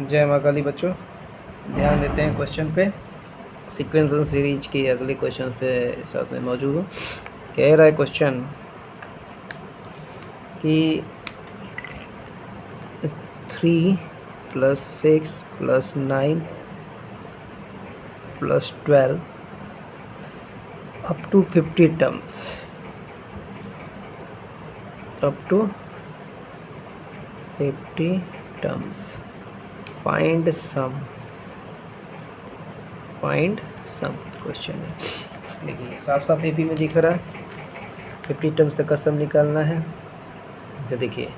जय माँ काली बच्चों, ध्यान देते हैं क्वेश्चन पे। सीक्वेंस एंड सीरीज के अगले क्वेश्चन पे साथ में मौजूद हूँ। कह रहा है क्वेश्चन कि 3 + 6 + 9 + 12 up to 50 terms, up to 50 terms, find sum question है। देखिए साफ साफ एपी में दिख रहा है 50 टर्म्स तक का सम निकालना है। तो देखिए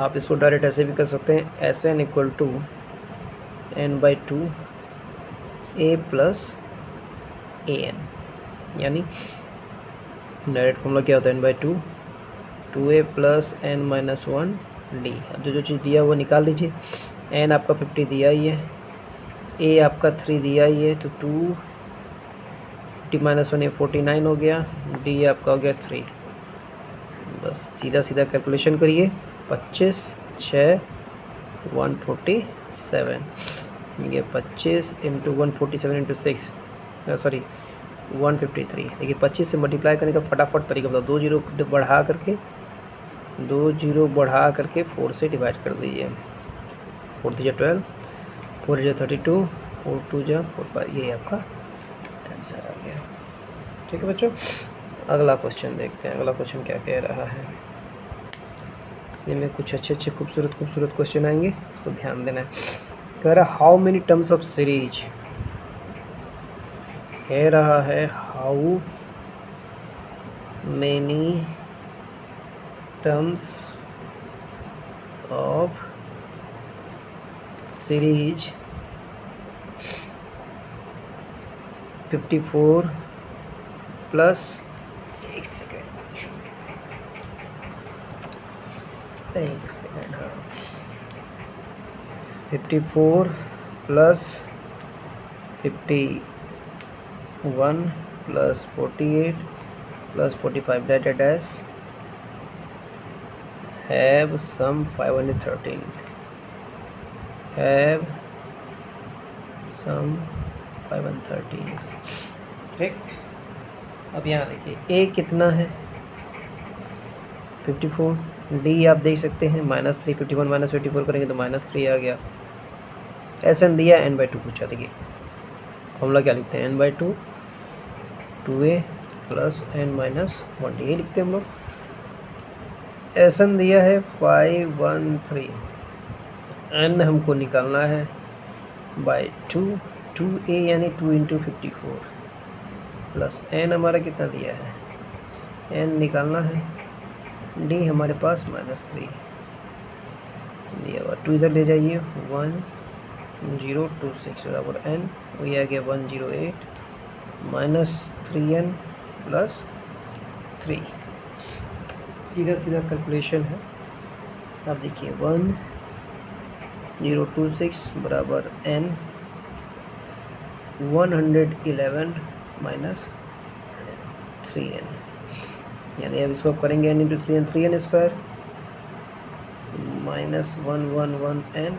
आप इसको डायरेक्ट ऐसे भी कर सकते हैं, Sn = n/2 a + an, यानी डायरेक्ट फॉर्मूला क्या होता है n/2 2a + n - 1 d। अब जो चीज़ दिया वो निकाल लीजिए। n आपका 50 दिया ही है, a आपका 3 दिया ही है, तो 2 50 - 1 49 हो गया, d आपका हो गया 3। बस सीधा सीधा कैलकुलेशन करिए। 25 6 147, ये 25 × 147 × 6 सॉरी 153। देखिए 25 से मल्टीप्लाई करने का फटाफट तरीका बताओ। 2 जीरो बढ़ा करके 4 से डिवाइड कर दीजिए। 4 × 12, 4 × 32, 4 × 2 = 45, ये आपका आंसर आ गया। ठीक है बच्चों, अगला क्वेश्चन देखते हैं। अगला क्वेश्चन क्या कह रहा है, इसमें कुछ अच्छे खूबसूरत क्वेश्चन आएंगे, इसको ध्यान देना है। कह रहा how many terms of series, कह रहा है how many terms of series 54 plus 1 second हाँ 54 + 51 + 48 + 45 dated as have sum 513, have sum 513। ठीक, अब यहाँ देखिए a कितना है 54, d आप देख सकते हैं -3, 51 - 54 करेंगे तो -3 आ गया। Sn दिया n/2 पूछा। देखिए फॉर्मूला क्या लिखते हैं, n/2 2a + n - 1d, ये लिखते हैं हम लोग। Sn दिया है 513, n हमको निकालना है /2, 2a यानी 2 × 54 प्लस n हमारा कितना दिया है, n निकालना है, d हमारे पास -3 दिया हुआ। 2 इधर ले जाइए, 1026 बराबर n, वही आ गया 108 -3n + 3। सीधा कैलकुलेशन है। अब देखिए 1026 बराबर n 111 - 3n, यानी अब इसको करेंगे n × 3n, 3n² -111n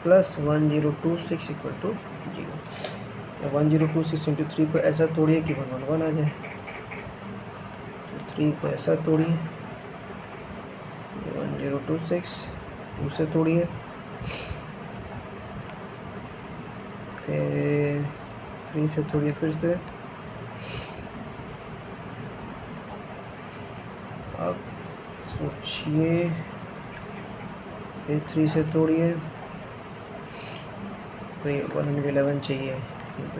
+ 1026 = 0। 1026 × 3 को ऐसा तोड़िए कि 111 आ जाए, तो 3 को ऐसा तोड़िए, 1026 2 से तोड़िए, फिर 3 से तोड़िए, फिर से। अब सोचिए, फिर 3 से तोड़िए, तो 111 चाहिए। 3 ×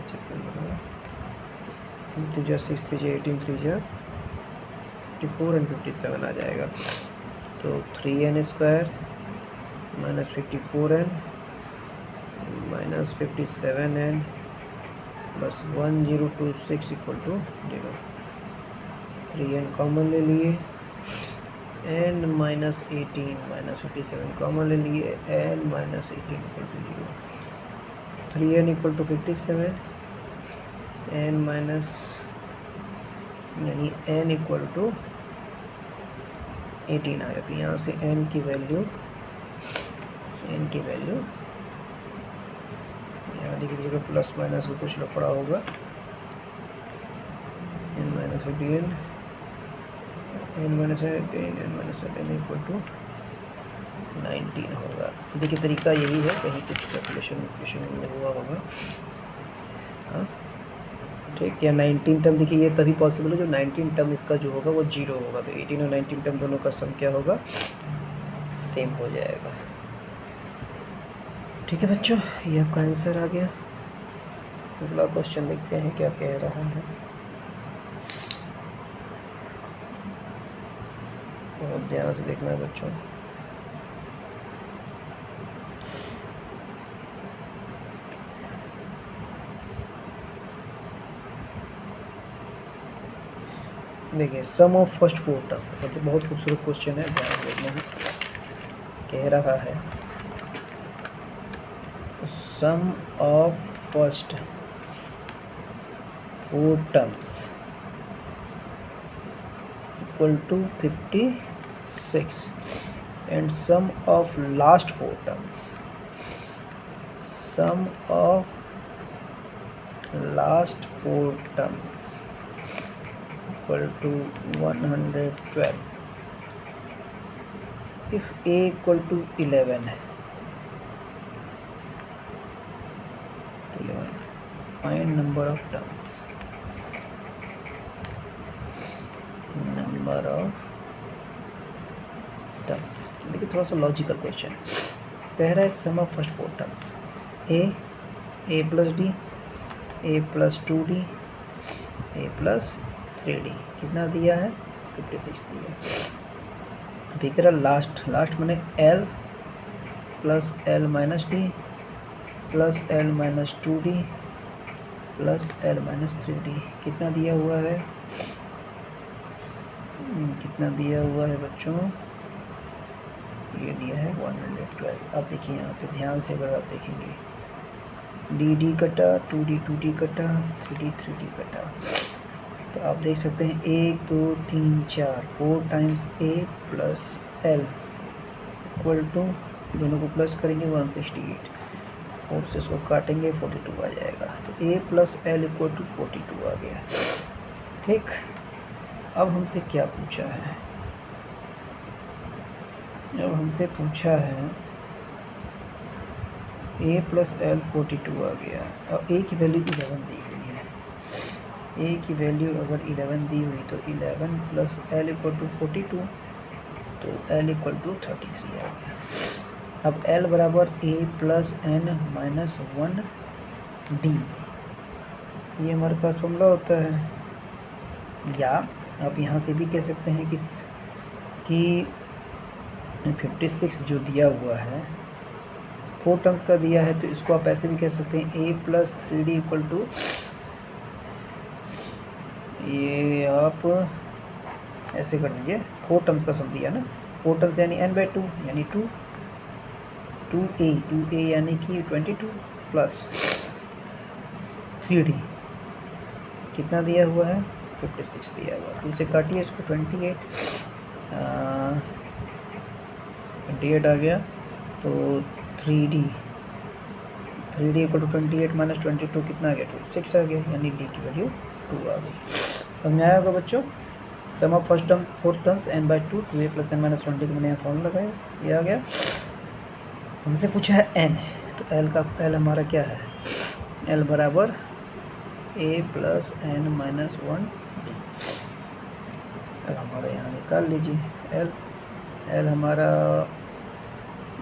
2 = 6, 3 × 18, 3 × 54 and 57 आ जाएगा। तो 3n² - 54n - 57n + 1026 = 0। 3n common ले लिए, n - 18 - 57 कॉमन ले लिए, n - 18 = 0। 3n = 57, n यानी n = 18 आ जाती है। यहाँ से n की वैल्यू डी की जगह प्लस माइनस का कुछ लफड़ा होगा, n minus D N, n minus N equal to 19 होगा। तो देखिए तरीका यही है, कहीं कुछ कैलकुलेशन हुआ होगा। हाँ ठीक, या 19 टर्म देखिए ये तभी पॉसिबल है जो 19 टर्म इसका जो होगा वो 0 होगा, तो 18 और 19 टर्म दोनों का सम क्या होगा, सेम हो जाएगा। ठीक है बच्चों, ये आपका आंसर आ गया। अगला क्वेश्चन देखते हैं क्या कह रहा है। बहुत ध्यान से देखना है बच्चों। देखिए सम ऑफ फर्स्ट 4 टर्म्स, मतलब बहुत खूबसूरत क्वेश्चन है, ध्यान से देखना है। कह रहा है sum of first 4 terms equal to 56 and sum of last 4 terms, sum of last 4 terms equal to 112 if a equal to 11 है, 11 find number of terms, number of terms। देखिए थोड़ा सा लॉजिकल क्वेश्चन है। कह रहा है sum of first 4 terms a plus d, a plus 2d, a plus 3d, कितना दिया है 56 दिया है। अभी कह रहा लास्ट मैंने l plus l minus D plus l minus 2d plus l minus 3d, कितना दिया हुआ है, कितना दिया हुआ है बच्चों, ये दिया है 112। अब देखिए यहाँ पे ध्यान से अगर आप देखेंगे, डी कटा, 2d कटा, 3d कटा, तो आप देख सकते हैं 1 2 3 4 4 times a plus l equal to, दोनों को प्लस करेंगे 168 और से इसको काटेंगे 42 आ जाएगा। तो a plus l equal to 42 आ गया। ठीक, अब हमसे क्या पूछा है, अब हमसे पूछा है a प्लस l 42 आ गया। अब a की वैल्यू 11 दी हुई है, a की वैल्यू अगर 11 दी हुई तो 11 प्लस l इक्वल टू 42, तो l इक्वल टू 33 आ गया। अब l बराबर a plus n minus 1d, ये हमारे पास फॉर्मूला होता है। या आप यहाँ से भी कह सकते हैं कि 56 जो दिया हुआ है 4 टर्म्स का दिया है, तो इसको आप ऐसे भी कह सकते हैं a plus 3d equal to, ये आप ऐसे कर दीजिए, 4 टर्म्स का सम दिया ना, 4 टर्म्स यानी n/2 यानी 2a यानी कि 22 प्लस 3d, कितना दिया हुआ है 56 दिया हुआ। 2 से काटिए इसको, 28 आ गया, तो 3d इक्वल टू 28 माइनस 22 कितना आ गया 26 आ गया, यानी d की वैल्यू 2 आ गई। समझ आया होगा बच्चों। Sum of first term 4 terms n/2 2a plus n minus 20 का मैंने यहाँ फॉर्मूला लगाया, ये आ गया। हमसे पूछा है n, तो l हमारा क्या है, l बराबर a plus n minus 1d। l हमारा यहाँ निकाल लीजिए, l हमारा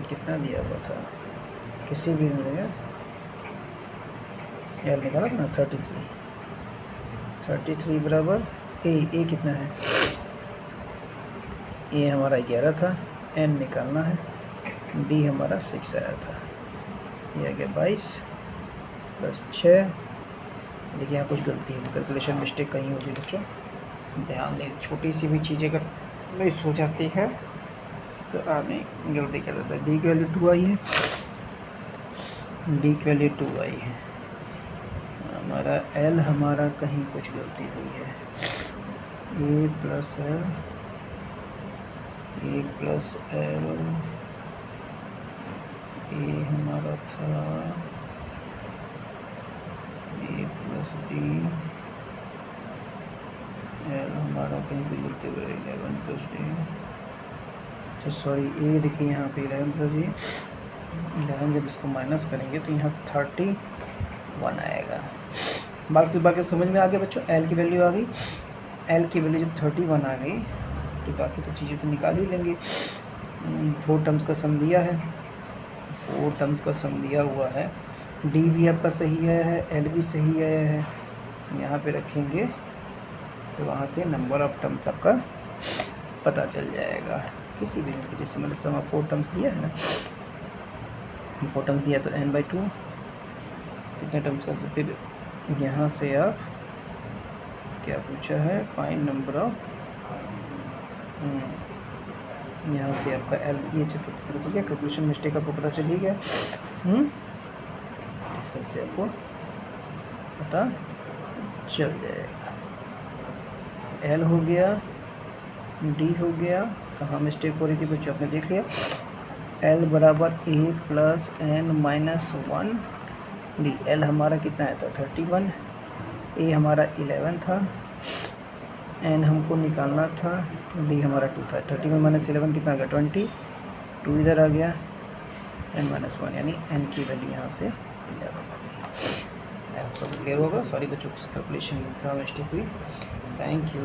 कितना दिया हुआ था, किसी भी मिलेगा, l निकाला था ना 33 बराबर a कितना है, a हमारा 11 था, n निकालना है, d हमारा 6 आया था, ये आ गया 22 प्लस 6। देखिए यहाँ कुछ गलती है, कैलकुलेशन मिस्टेक कहीं होगी बच्चों, ध्यान दें, छोटी सी भी चीज़ें अगर मिस हो जाती है तो आपने गलती कर देता है। d की वैल्यू 2 आई है, d की वैल्यू 2 आई है, हमारा l हमारा कहीं कुछ गलती हुई है, a प्लस l a हमारा था प्लस डी, एल हमारा कहीं पे लिखते हुए 11 प्लस डी, अच्छा सॉरी ये देखिए यहाँ पे 11 प्लस डी, 11 जब इसको माइनस करेंगे तो यहाँ 31 आएगा। बाकी समझ में आ गया बच्चों, एल की वैल्यू आ गई। एल की वैल्यू जब 31 आ गई तो बाकी सब चीज़ें तो निकाल ही लेंगे। 4 टर्म्स का सम दिया है, 4 टर्म्स का सम दिया हुआ है, डी भी आपका सही है, एल भी सही है, यहाँ पे रखेंगे तो वहाँ से नंबर ऑफ टर्म्स आपका पता चल जाएगा किसी भी, जैसे मतलब सम ऑफ 4 टर्म्स दिया है ना, 4 टर्म्स दिया तो n/2 कितने टर्म्स का, फिर यहाँ से आप क्या पूछा है, फाइंड नंबर ऑफ, यहाँ से आपका एल, ये पता चल गया, कैलकुलेशन मिस्टेक आपको पता चल ही गया। इस तरह से आपको पता चल जाएगा। एल हो गया, डी हो गया, कहाँ मिस्टेक हो रही थी बच्चों आपने देख लिया, एल बराबर a plus n minus 1 d, L हमारा कितना आया था 31, ए हमारा 11 था, एन हमको निकालना था, डी हमारा 2 था, 31 माइनस 11 कितना आ गया 20, 2 इधर आ गया, एन माइनस 1 यानी एन की वैल्यू यहाँ से 11 आ गई। सब क्लियर होगा, सॉरी बच्चों कैलकुलेशन में थोड़ा मिस्टेक हुई। Thank you.